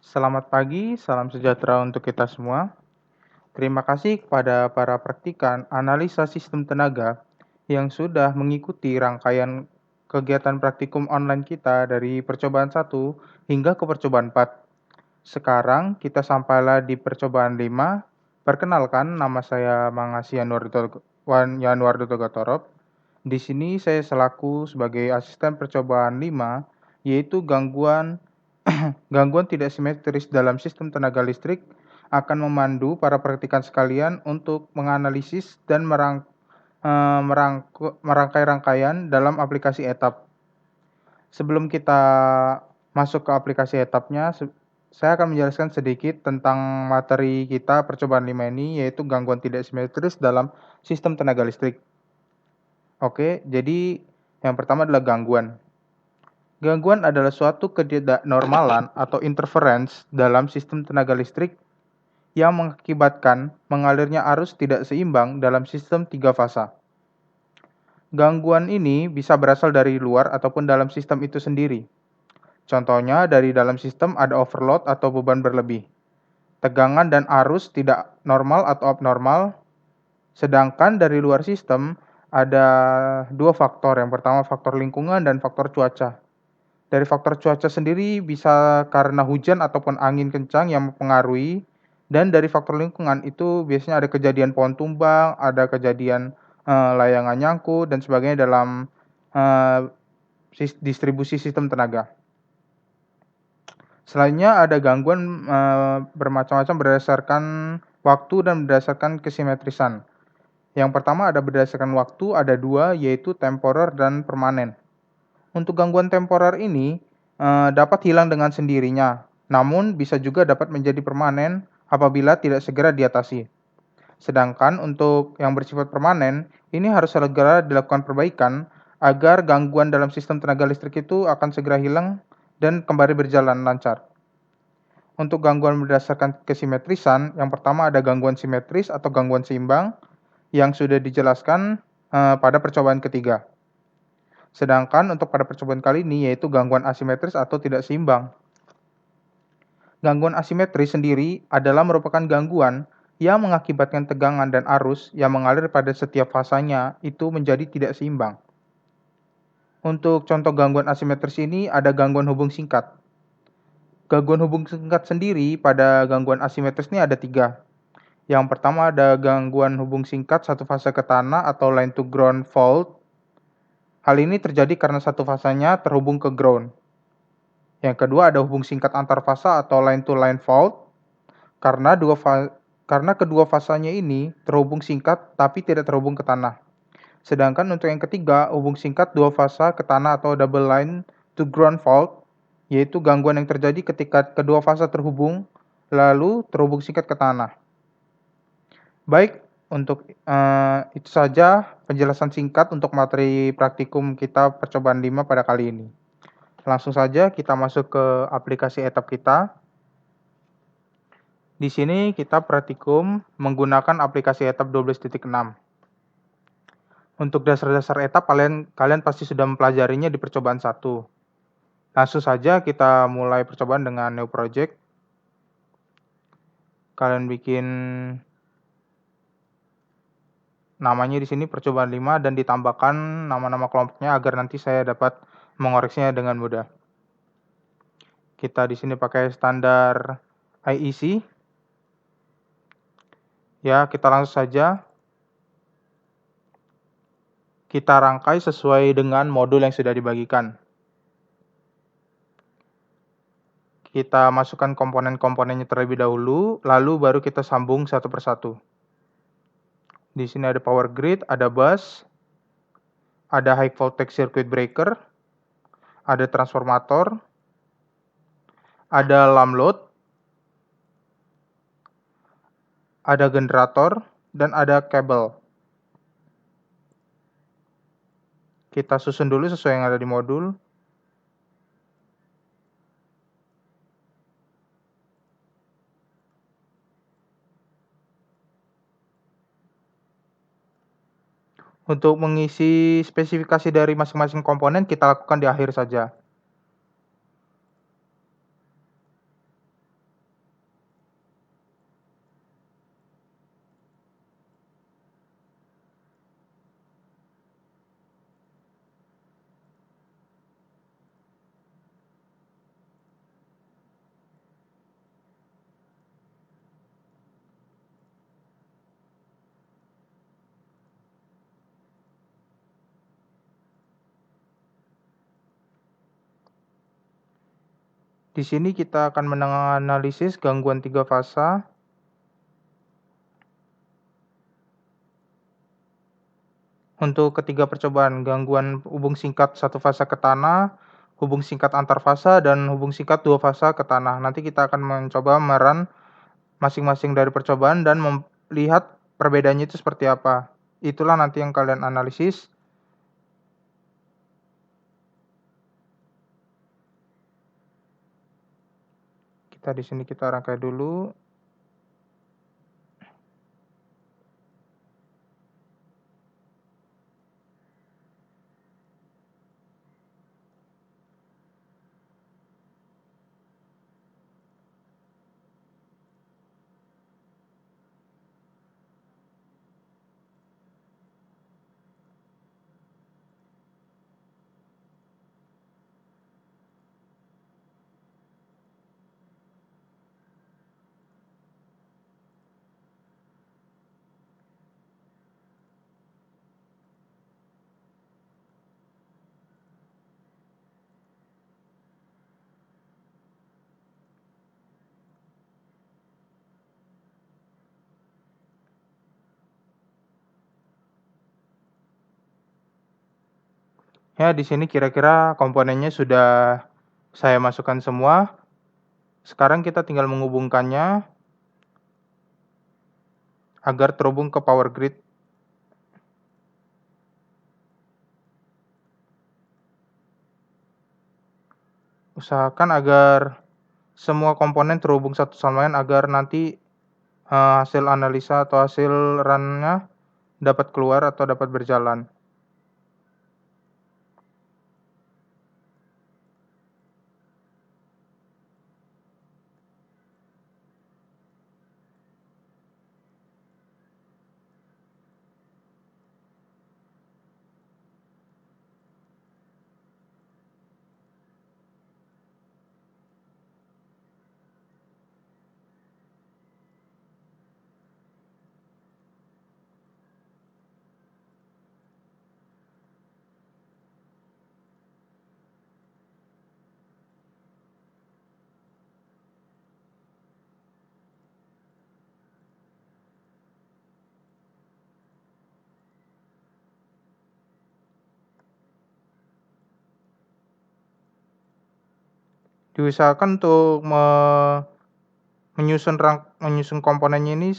Selamat pagi, salam sejahtera untuk kita semua. Terima kasih kepada para praktikan analisa sistem tenaga yang sudah mengikuti rangkaian kegiatan praktikum online kita dari percobaan 1 hingga ke percobaan 4. Sekarang kita sampailah di percobaan 5. Perkenalkan, nama saya Mangasi Yanuardo Gatorop. Di sini saya selaku sebagai asisten percobaan 5, yaitu gangguan tidak simetris dalam sistem tenaga listrik akan memandu para praktikan sekalian untuk menganalisis dan merangkai rangkaian dalam aplikasi etap. Sebelum kita masuk ke aplikasi etapnya, saya akan menjelaskan sedikit tentang materi kita percobaan 5 ini, yaitu gangguan tidak simetris dalam sistem tenaga listrik. Oke, jadi yang pertama adalah gangguan. Gangguan adalah suatu ketidaknormalan atau interference dalam sistem tenaga listrik yang mengakibatkan mengalirnya arus tidak seimbang dalam sistem 3 fasa. Gangguan ini bisa berasal dari luar ataupun dalam sistem itu sendiri. Contohnya, dari dalam sistem ada overload atau beban berlebih, tegangan dan arus tidak normal atau abnormal, sedangkan dari luar sistem ada dua faktor. Yang pertama faktor lingkungan dan faktor cuaca. Dari faktor cuaca sendiri bisa karena hujan ataupun angin kencang yang mempengaruhi, dan dari faktor lingkungan itu biasanya ada kejadian pohon tumbang, ada kejadian layangan nyangkut dan sebagainya dalam eh, distribusi sistem tenaga. Selanjutnya ada gangguan bermacam-macam berdasarkan waktu dan berdasarkan kesimetrisan. Yang pertama ada berdasarkan waktu, ada dua, yaitu temporer dan permanen. Untuk gangguan temporer ini dapat hilang dengan sendirinya, namun bisa juga dapat menjadi permanen apabila tidak segera diatasi. Sedangkan untuk yang bersifat permanen, ini harus segera dilakukan perbaikan agar gangguan dalam sistem tenaga listrik itu akan segera hilang dan kembali berjalan lancar. Untuk gangguan berdasarkan kesimetrisan, yang pertama ada gangguan simetris atau gangguan seimbang yang sudah dijelaskan pada percobaan ketiga. Sedangkan untuk pada percobaan kali ini yaitu gangguan asimetris atau tidak seimbang. Gangguan asimetris sendiri adalah merupakan gangguan yang mengakibatkan tegangan dan arus yang mengalir pada setiap fasanya itu menjadi tidak seimbang. Untuk contoh gangguan asimetris ini ada gangguan hubung singkat. Gangguan hubung singkat sendiri pada gangguan asimetris ini ada tiga. Yang pertama ada gangguan hubung singkat satu fase ke tanah atau line to ground fault. Hal ini terjadi karena satu fasanya terhubung ke ground. Yang kedua ada hubung singkat antar fasa atau line to line fault. Karena kedua fasanya ini terhubung singkat tapi tidak terhubung ke tanah. Sedangkan untuk yang ketiga, hubung singkat dua fasa ke tanah atau double line to ground fault, yaitu gangguan yang terjadi ketika kedua fasa terhubung, lalu terhubung singkat ke tanah. Baik, untuk itu saja penjelasan singkat untuk materi praktikum kita percobaan 5 pada kali ini. Langsung saja kita masuk ke aplikasi etap kita. Di sini kita praktikum menggunakan aplikasi etap 12.6. Untuk dasar-dasar etap kalian pasti sudah mempelajarinya di percobaan 1. Langsung saja kita mulai percobaan dengan new project. Kalian bikin namanya di sini percobaan 5 dan ditambahkan nama-nama kelompoknya agar nanti saya dapat mengoreksinya dengan mudah. Kita di sini pakai standar IEC. Ya, kita langsung saja. Kita rangkai sesuai dengan modul yang sudah dibagikan. Kita masukkan komponen-komponennya terlebih dahulu, lalu baru kita sambung satu persatu. Di sini ada power grid, ada bus, ada high voltage circuit breaker, ada transformator, ada lamp load, ada generator, dan ada kabel. Kita susun dulu sesuai yang ada di modul. Untuk mengisi spesifikasi dari masing-masing komponen kita lakukan di akhir saja. Di sini kita akan menganalisis gangguan 3 fasa. Untuk ketiga percobaan, gangguan hubung singkat satu fasa ke tanah, hubung singkat antar fasa, dan hubung singkat 2 fasa ke tanah. Nanti kita akan mencoba meran masing-masing dari percobaan dan melihat perbedaannya itu seperti apa. Itulah nanti yang kalian analisis. Di sini kita rangkai dulu. Ya, di sini kira-kira komponennya sudah saya masukkan semua. Sekarang kita tinggal menghubungkannya agar terhubung ke power grid. Usahakan agar semua komponen terhubung satu sama lain agar nanti hasil analisa atau hasil run-nya dapat keluar atau dapat berjalan. Diusahakan untuk menyusun komponennya ini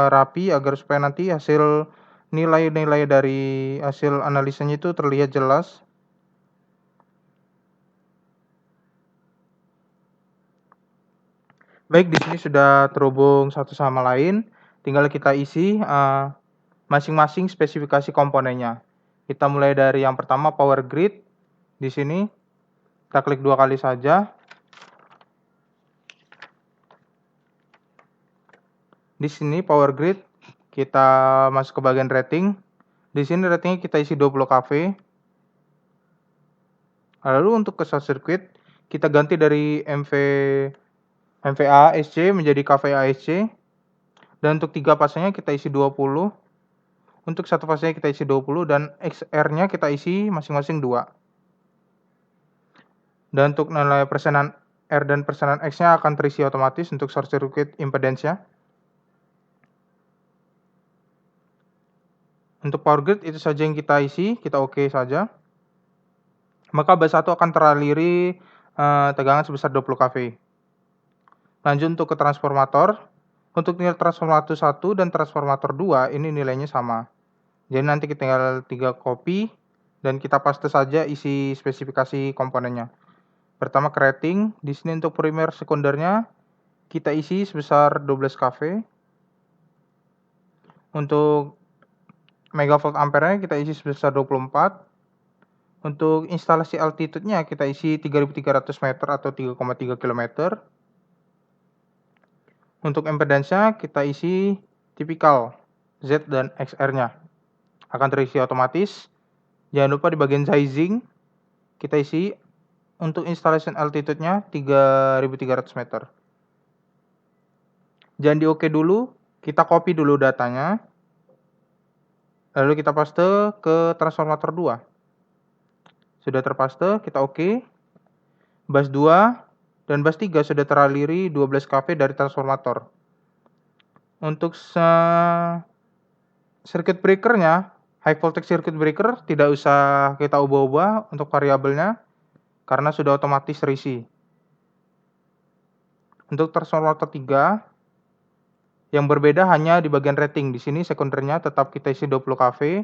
rapi agar supaya nanti hasil nilai-nilai dari hasil analisanya itu terlihat jelas. Baik, di sini sudah terhubung satu sama lain. Tinggal kita isi masing-masing spesifikasi komponennya. Kita mulai dari yang pertama power grid. Di sini kita klik 2 kali saja. Di sini power grid kita masuk ke bagian rating. Di sini ratingnya kita isi 20 kV. Lalu untuk ke short circuit kita ganti dari MVA SC menjadi KVA SC. Dan untuk 3 fasenya kita isi 20. Untuk satu fasenya kita isi 20 dan XR-nya kita isi masing-masing 2. Dan untuk nilai persenan R dan persenan X-nya akan terisi otomatis untuk short circuit impedance-nya. Untuk power grid itu saja yang kita isi, kita oke saja. Maka bus 1 akan teraliri tegangan sebesar 20 kV. Lanjut untuk ke transformator. Untuk nilai transformator 1 dan transformator 2 ini nilainya sama. Jadi nanti kita tinggal 3 copy dan kita paste saja isi spesifikasi komponennya. Pertama ke rating, di sini untuk primer sekundernya kita isi sebesar 12 kV. Untuk megavolt ampere-nya kita isi sebesar 24. Untuk instalasi altitude-nya kita isi 3.300 meter atau 3,3 km. Untuk impedance-nya kita isi tipikal Z dan XR-nya. Akan terisi otomatis. Jangan lupa di bagian sizing kita isi untuk installation altitude-nya 3.300 meter. Jangan di oke dulu, kita copy dulu datanya. Lalu kita paste ke transformator 2. Sudah terpaste, kita oke. Bus 2 dan bus 3 sudah teraliri 12 kV dari transformator. Untuk circuit breaker-nya, high voltage circuit breaker tidak usah kita ubah-ubah untuk variabelnya karena sudah otomatis terisi. Untuk transformator 3 yang berbeda hanya di bagian rating. Di sini sekundernya tetap kita isi 20 kV.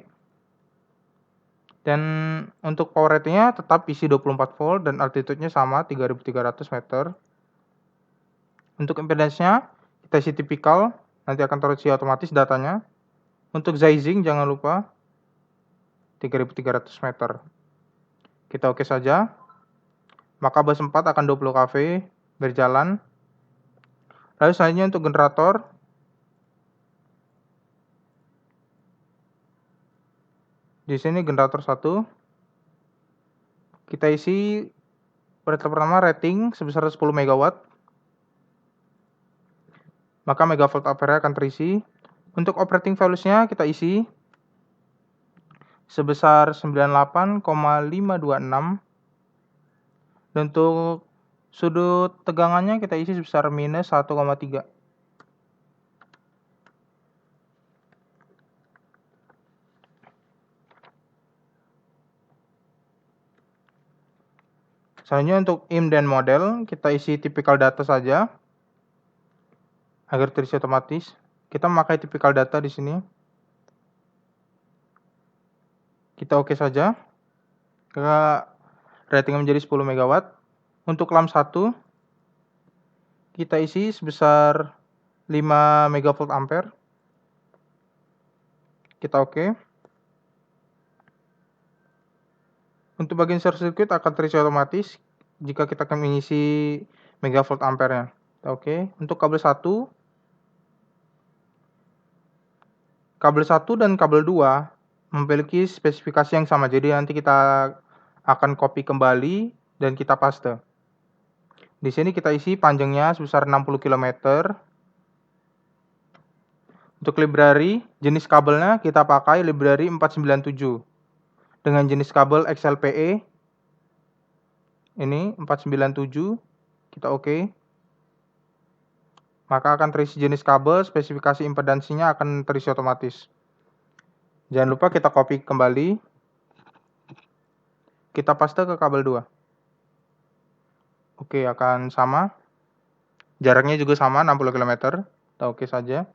Dan untuk power ratingnya tetap isi 24 volt dan altitude-nya sama 3300 meter. Untuk impedance-nya kita isi tipikal, nanti akan terisi otomatis datanya. Untuk Zeizing jangan lupa 3300 meter. Kita oke saja. Maka bus 4 akan 20 kV berjalan. Lalu selanjutnya untuk generator. Di sini generator 1. Kita isi pertama rating sebesar 10 MW. Maka megavolt ampere akan terisi. Untuk operating voltage-nya kita isi sebesar 98,526. Dan untuk sudut tegangannya kita isi sebesar minus 1,3. Selanjutnya untuk IM dan model kita isi tipikal data saja agar terisi otomatis. Kita memakai tipikal data di sini. Kita oke saja. Ratingnya menjadi 10 MW. Untuk lamp 1 kita isi sebesar 5 megavolt ampere. Kita oke. Untuk bagian short circuit akan terisi otomatis jika kita akan mengisi megavolt ampere-nya. Oke. Untuk kabel 1 dan kabel 2 memiliki spesifikasi yang sama. Jadi nanti kita akan copy kembali dan kita paste. Di sini kita isi panjangnya sebesar 60 km. Untuk library, jenis kabelnya kita pakai library 497 dengan jenis kabel XLPE. Ini 497, kita oke. Maka akan terisi jenis kabel, spesifikasi impedansinya akan terisi otomatis. Jangan lupa kita copy kembali. Kita paste ke kabel 2. Oke, akan sama. Jaraknya juga sama 60 km. Kita oke saja.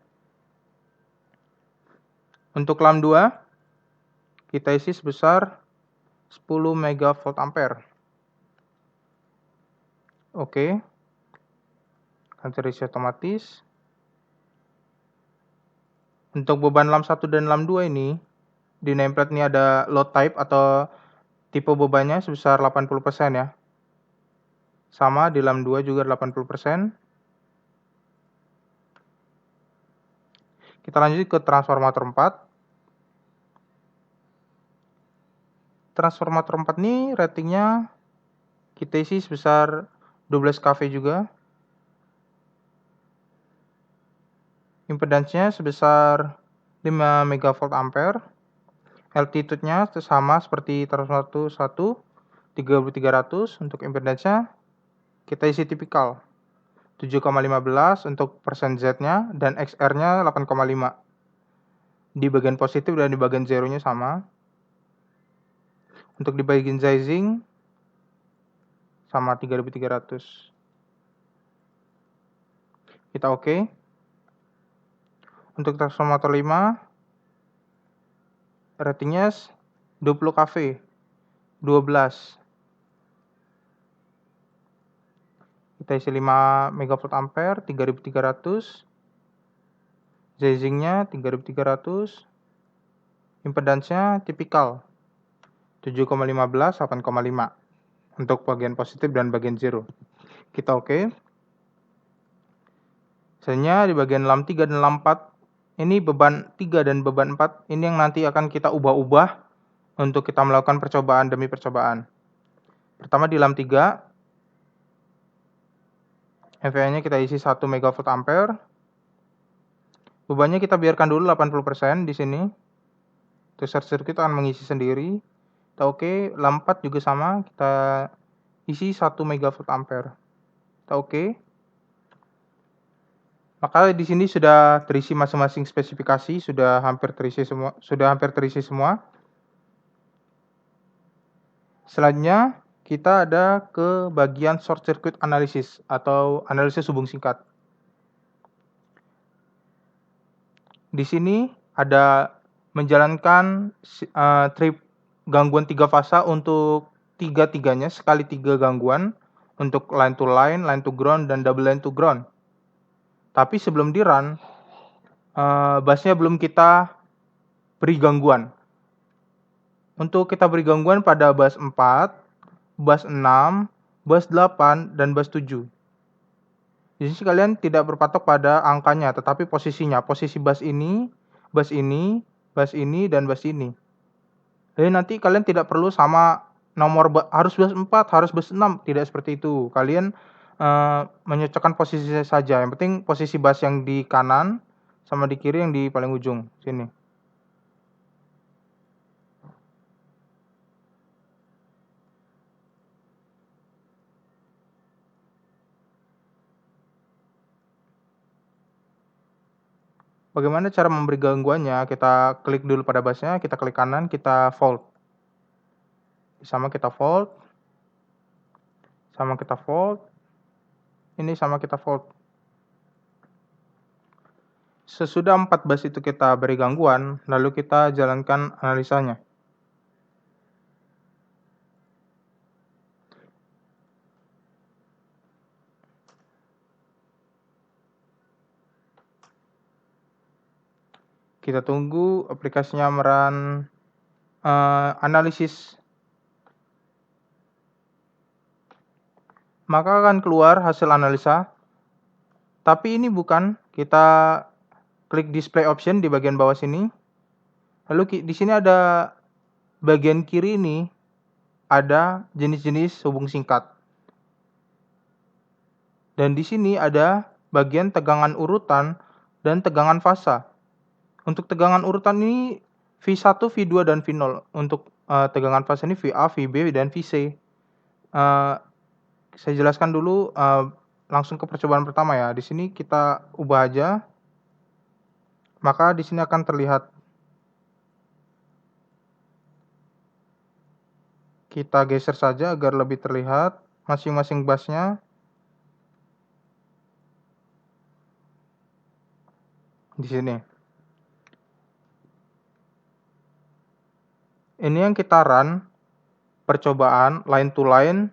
Untuk lamp 2 kita isi sebesar 10 megavolt ampere. Oke. Akan terisi otomatis. Untuk beban lamp 1 dan lamp 2 ini di nameplate ini ada load type atau tipe bebannya sebesar 80% ya. Sama di lamp 2 juga 80%. Kita lanjut ke transformator 4. Transformator 4 ini ratingnya kita isi sebesar 12 kV juga. Impedance-nya sebesar 5 megavolt ampere. Altitude-nya sama seperti transformator 1, 3300. Untuk impedance-nya kita isi tipikal 7,15 untuk persen Z-nya dan XR-nya 8,5. Di bagian positif dan di bagian zeronya sama. Untuk di bagian Zeizing sama 3300. Kita oke. Untuk transformator 5 ratingnya 20 kV 12. Kita isi 5 megavolt ampere 3300. Zeizing-nya 3300. Impedance-nya tipikal 7,15 8,5 untuk bagian positif dan bagian zero. Kita oke. Selanjutnya di bagian lamp 3 dan lamp 4 ini beban 3 dan beban 4 ini yang nanti akan kita ubah-ubah untuk kita melakukan percobaan demi percobaan. Pertama di lamp 3 MVA-nya kita isi 1 megavolt ampere. Bebannya kita biarkan dulu 80% di sini. Untuk short circuit akan mengisi sendiri. Kita oke, lamp 4 juga sama, kita isi 1 megavolt ampere. Kita oke. Maka di sini sudah terisi masing-masing spesifikasi, sudah hampir terisi semua. Selanjutnya kita ada ke bagian short circuit analysis atau analisis hubung singkat. Di sini ada menjalankan trip gangguan 3 fasa untuk tiga-tiganya sekali 3 gangguan untuk line to ground, dan double line to ground. Tapi sebelum di run, busnya belum kita beri gangguan. Untuk kita beri gangguan pada bus 4, bus 6, bus 8, dan bus 7. Di sini kalian tidak berpatok pada angkanya, tetapi posisinya. Posisi bus ini, bus ini, bus ini, dan bus ini. Jadi nanti kalian tidak perlu sama nomor harus bus 4, harus bus 6. Tidak seperti itu. Kalian menyocokkan posisi saja. Yang penting posisi bus yang di kanan sama di kiri yang di paling ujung. Sini. Bagaimana cara memberi gangguannya? Kita klik dulu pada busnya, kita klik kanan, kita fold. Sama kita fold. Sama kita fold. Ini sama kita fold. Sesudah 4 bus itu kita beri gangguan, lalu kita jalankan analisanya. Kita tunggu aplikasinya merun analisis. Maka akan keluar hasil analisa. Tapi ini bukan, kita klik display option di bagian bawah sini. Lalu di sini ada bagian kiri ini ada jenis-jenis hubung singkat. Dan di sini ada bagian tegangan urutan dan tegangan fasa. Untuk tegangan urutan ini V1, V2, dan V0. Untuk tegangan fasa ini VA, VB, dan VC. Saya jelaskan dulu langsung ke percobaan pertama ya. Di sini kita ubah aja. Maka di sini akan terlihat. Kita geser saja agar lebih terlihat masing-masing busnya. Di sini. Ini yang kita run percobaan line to line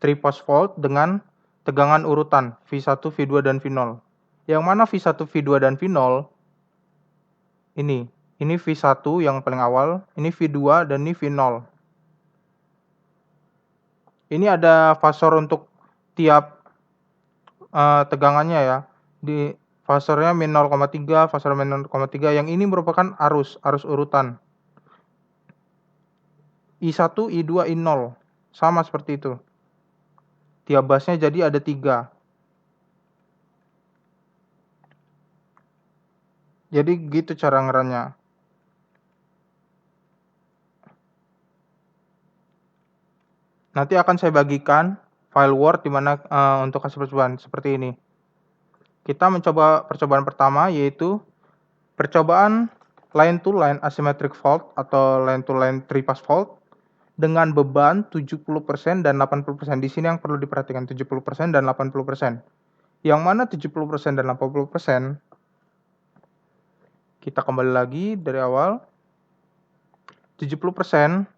3 post fault dengan tegangan urutan V1, V2, dan V0. Yang mana V1, V2, dan V0? Ini V1 yang paling awal, ini V2, dan ini V0. Ini ada fasor untuk tiap tegangannya ya. Di fasornya min 0,3, fasor min 0,3. Yang ini merupakan arus urutan. I1, I2, I0. Sama seperti itu. Tiap busnya jadi ada 3. Jadi gitu cara ngerannya. Nanti akan saya bagikan file Word di mana untuk hasil percobaan seperti ini. Kita mencoba percobaan pertama yaitu percobaan line to line asymmetric fault atau line to line 3 pass fault dengan beban 70% dan 80%. Di sini yang perlu diperhatikan 70% dan 80%. Yang mana 70% dan 80%? Kita kembali lagi dari awal. 70%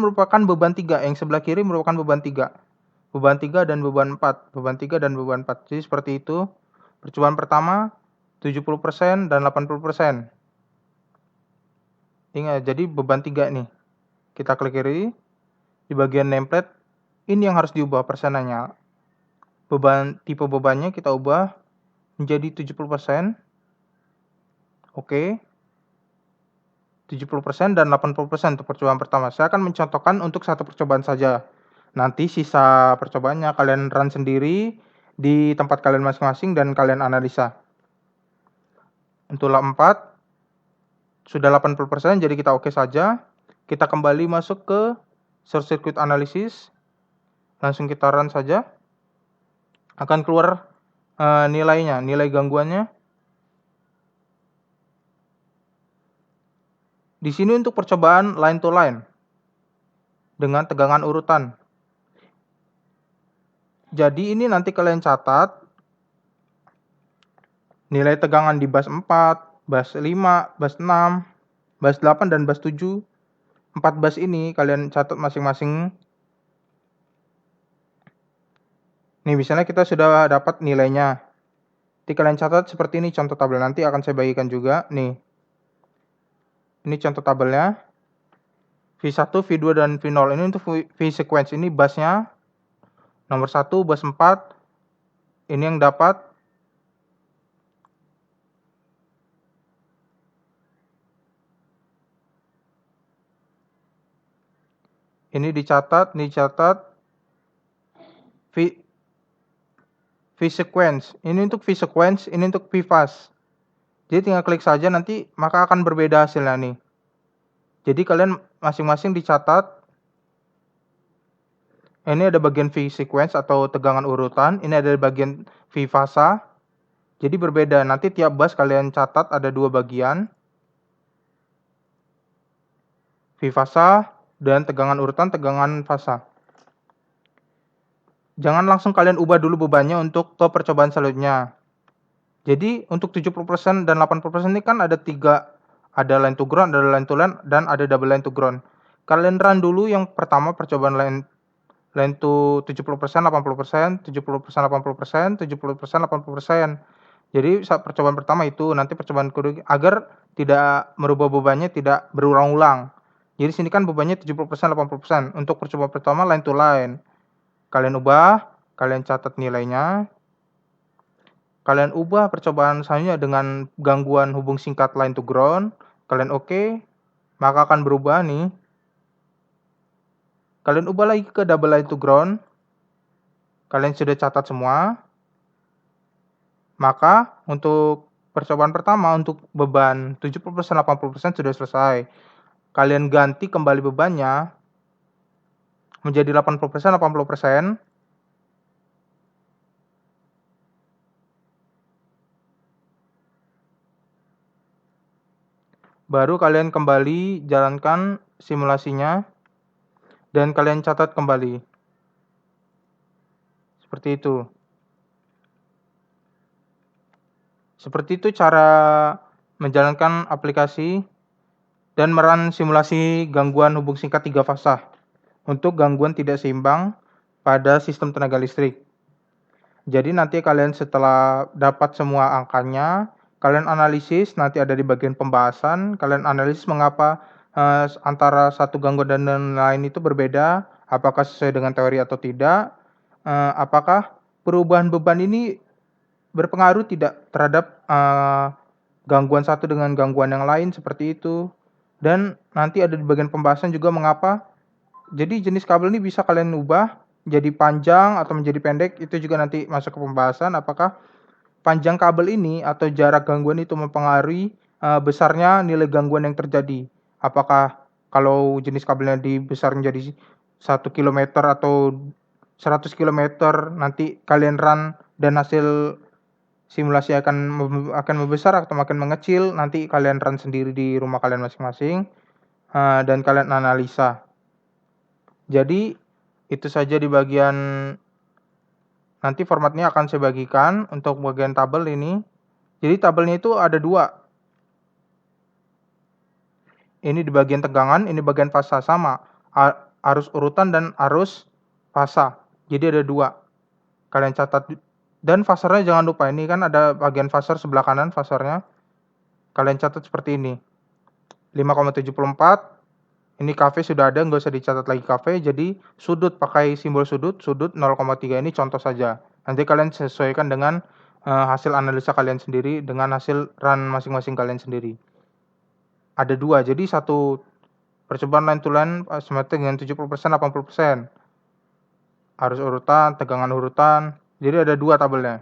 merupakan beban 3. Yang sebelah kiri merupakan beban 3. Beban 3 dan beban 4. Beban 3 dan beban 4. Jadi seperti itu. Percobaan pertama 70% dan 80%. Ingat, jadi beban 3 nih. Kita klik kiri. Di bagian nameplate, ini yang harus diubah persenannya. Tipe bebannya kita ubah menjadi 70%. Oke. 70% dan 80% untuk percobaan pertama. Saya akan mencontohkan untuk satu percobaan saja. Nanti sisa percobaannya kalian run sendiri di tempat kalian masing-masing dan kalian analisa. Untuk lap 4 sudah 80%, jadi kita oke saja. Kita kembali masuk ke short circuit analysis. Langsung kita run saja. Akan keluar nilainya, nilai gangguannya. Di sini untuk percobaan line to line dengan tegangan urutan. Jadi ini nanti kalian catat nilai tegangan di bus 4, bus 5, bus 6, bus 8, dan bus 7. 4 bus ini kalian catat masing-masing. Nih misalnya kita sudah dapat nilainya. Nanti kalian catat seperti ini contoh tabel. Nanti akan saya bagikan juga. Nih. Ini contoh tabelnya. V1, V2, dan V0. Ini untuk V-sequence. Ini busnya. Nomor 1, bus 4. Ini yang dapat. Ini dicatat. V-sequence. Ini untuk V-sequence. Ini untuk V-fast. Jadi tinggal klik saja nanti maka akan berbeda hasilnya nih. Jadi kalian masing-masing dicatat. Ini ada bagian V-sequence atau tegangan urutan. Ini ada bagian V-fasa. Jadi berbeda. Nanti tiap bus kalian catat ada 2 bagian. V-fasa dan tegangan urutan, tegangan fasa. Jangan langsung kalian ubah dulu bebannya untuk ke percobaan selanjutnya. Jadi untuk 70% dan 80% ini kan ada 3. Ada line to ground, ada line to line, dan ada double line to ground. Kalian run dulu yang pertama percobaan line to 70%, 80%, 70%, 80%, 70%, 80%. Jadi saat percobaan pertama itu, nanti percobaan kedua agar tidak merubah bebannya tidak berulang-ulang. Jadi sini kan bebannya 70%, 80%. Untuk percobaan pertama line to line. Kalian ubah, kalian catat nilainya. Kalian ubah percobaan selanjutnya dengan gangguan hubung singkat line to ground. Kalian oke, maka akan berubah nih. Kalian ubah lagi ke double line to ground. Kalian sudah catat semua. Maka untuk percobaan pertama untuk beban 70%, 80% sudah selesai. Kalian ganti kembali bebannya menjadi 80%, 80%. Baru kalian kembali jalankan simulasinya dan kalian catat kembali. Seperti itu. Seperti itu cara menjalankan aplikasi dan merun simulasi gangguan hubung singkat 3 fasa untuk gangguan tidak seimbang pada sistem tenaga listrik. Jadi nanti kalian setelah dapat semua angkanya, kalian analisis, nanti ada di bagian pembahasan, kalian analisis mengapa antara satu gangguan dan lain itu berbeda, apakah sesuai dengan teori atau tidak, apakah perubahan beban ini berpengaruh tidak terhadap gangguan satu dengan gangguan yang lain seperti itu. Dan nanti ada di bagian pembahasan juga mengapa. Jadi jenis kabel ini bisa kalian ubah jadi panjang atau menjadi pendek, itu juga nanti masuk ke pembahasan apakah panjang kabel ini atau jarak gangguan itu mempengaruhi besarnya nilai gangguan yang terjadi. Apakah kalau jenis kabelnya dibesar menjadi 1 km atau 100 km, nanti kalian run dan hasil simulasi akan membesar atau makin mengecil, nanti kalian run sendiri di rumah kalian masing-masing dan kalian analisa. Jadi itu saja di bagian nanti formatnya akan saya bagikan untuk bagian tabel ini. Jadi tabelnya itu ada 2. Ini di bagian tegangan, ini bagian fasa sama. Arus urutan dan arus fasa. Jadi ada 2. Kalian catat. Dan fasernya jangan lupa, ini kan ada bagian faser sebelah kanan fasernya. Kalian catat seperti ini. 5,74. Ini KV sudah ada, nggak usah dicatat lagi KV. Jadi sudut pakai simbol sudut 0,3 ini contoh saja. Nanti kalian sesuaikan dengan hasil analisa kalian sendiri dengan hasil run masing-masing kalian sendiri. Ada 2, jadi satu percobaan line to line simetrik dengan 70%, 80%. Arus urutan, tegangan urutan. Jadi ada 2 tabelnya.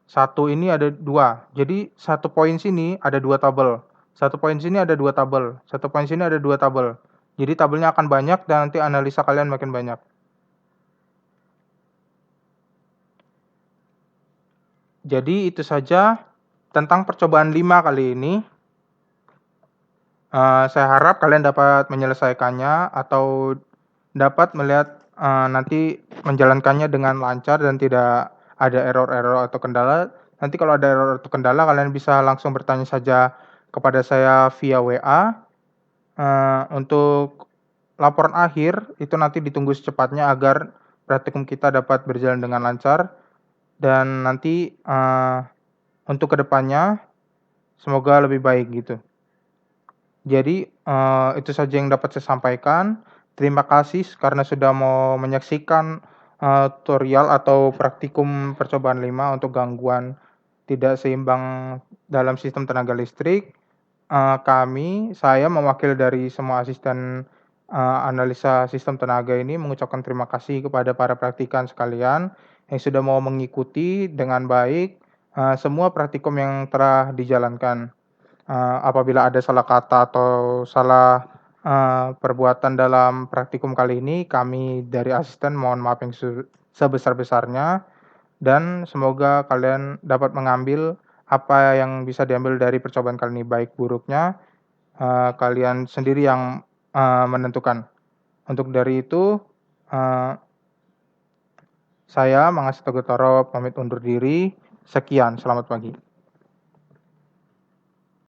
Satu ini ada 2. Jadi satu poin sini ada 2 tabel. Satu poin sini ada 2 tabel. Satu poin sini ada 2 tabel. Jadi tabelnya akan banyak dan nanti analisa kalian makin banyak. Jadi itu saja tentang percobaan 5 kali ini. Saya harap kalian dapat menyelesaikannya atau dapat melihat, nanti menjalankannya dengan lancar dan tidak ada error-error atau kendala. Nanti kalau ada error atau kendala kalian bisa langsung bertanya saja kepada saya via WA. Untuk laporan akhir itu nanti ditunggu secepatnya agar praktikum kita dapat berjalan dengan lancar dan nanti, untuk kedepannya semoga lebih baik gitu. Jadi, itu saja yang dapat saya sampaikan. Terima kasih karena sudah mau menyaksikan, tutorial atau praktikum percobaan 5 untuk gangguan tidak seimbang dalam sistem tenaga listrik. Saya mewakili dari semua asisten, analisa sistem tenaga ini mengucapkan terima kasih kepada para praktikan sekalian yang sudah mau mengikuti dengan baik, semua praktikum yang telah dijalankan. Apabila ada salah kata atau salah, perbuatan dalam praktikum kali ini, kami dari asisten mohon maaf yang sebesar-besarnya dan semoga kalian dapat mengambil apa yang bisa diambil dari percobaan kali ini, baik buruknya, kalian sendiri yang, menentukan. Untuk dari itu, eee, saya Mangas Togotoro pamit undur diri. Sekian, selamat pagi.